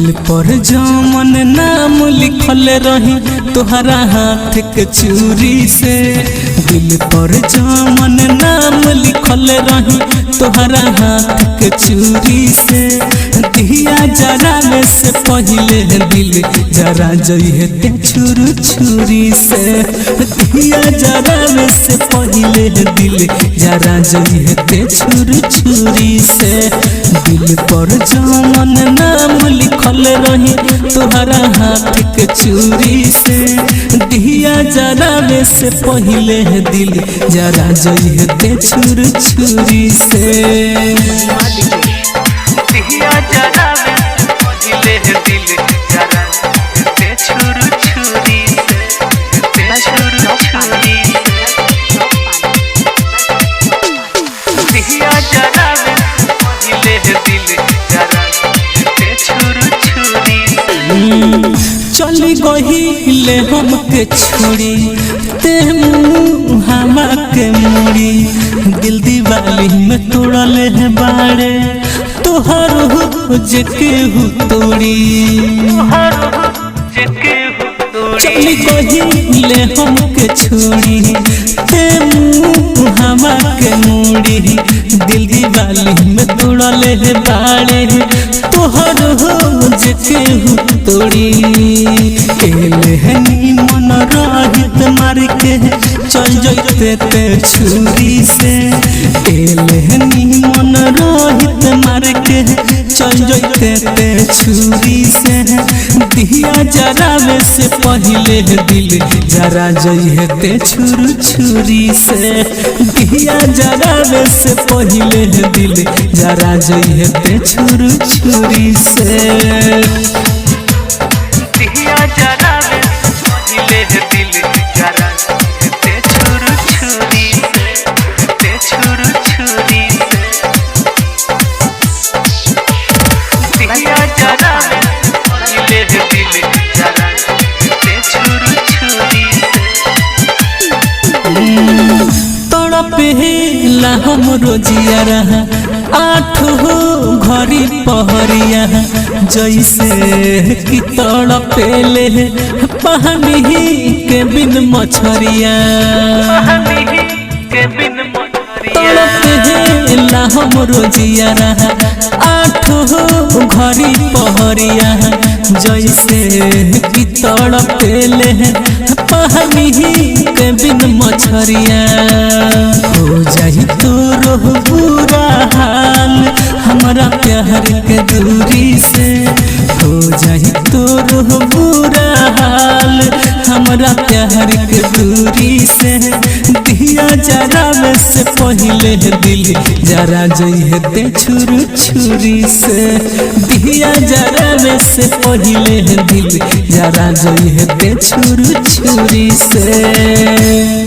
दिल पर जमन नाम लिखल रही तोहरा हाथ के चूरी से। दिल पर जमन नाम लिखल रही तोहरा हाथ के चूरी से। दिया जरावे से पहले दिल जरा जइहे ते छुर छुरी से। दिया जरावे से पहले दिल जरा जइहे ते छुर छुरी से। दिल पर जमन नाम लिखल रही तोहरा हाथ के चूरी से। दिया जरावे से पहले दिल जरा जइहे ते छुर छुरी से। दिया जरावे से पहले दिल जरा ते छुर छुरी से। ते छुर छुरी दिया जरावे से पहले दिल जरा ते छुर छुरी चली गहिले हमके छोड़ी ते मुहावा के मुड़ी। दिल दीवाली में तोड़ले है बाड़े तोहर हो जेके हु तोड़ी। चली गहिले हमके छोड़ी ते मुहावा के मुड़ी। दिल दीवाली में तोड़ले है बाड़े तोहर हो जेके हु तोड़ी। एले है मन रहित मार के चल जइते ते छुरी से। एले है मन रहित मार के चल जइते ते छुरी से। दिया जरावे से पहले दिल जरा जइहे ते छुर छुरी से। दिया जरावे से पहले दिल जरा जइहे ते छुर छुरी से। दिया जरावे से पहले दिल जरा ते छुर छुरी से। ते छुर छुरी से दिया जरावे से पहले दिल जरा ते छुर छुरी तड़पेला हमरो जिया रहा आठ हो घड़ी पहरिया। जैसे कि तड़पेले पानी के बिन मछरिया। तड़पेला हमरो जिया रहा आठ हो घड़ी पहरिया। जैसे कि तड़पेले पानी के बिन मछरिया। हो जाही तोरो बुरा हाल हमरा प्यार के दूरी से। हो जाही तोरो बुरा हाल हमरा प्यार के दूरी से। दिया जरावे से पहले दिल जरा जइहे ते छुर छुरी से। दिया जरावे से पहले दिल जरा जइहे ते छुर छुरी से।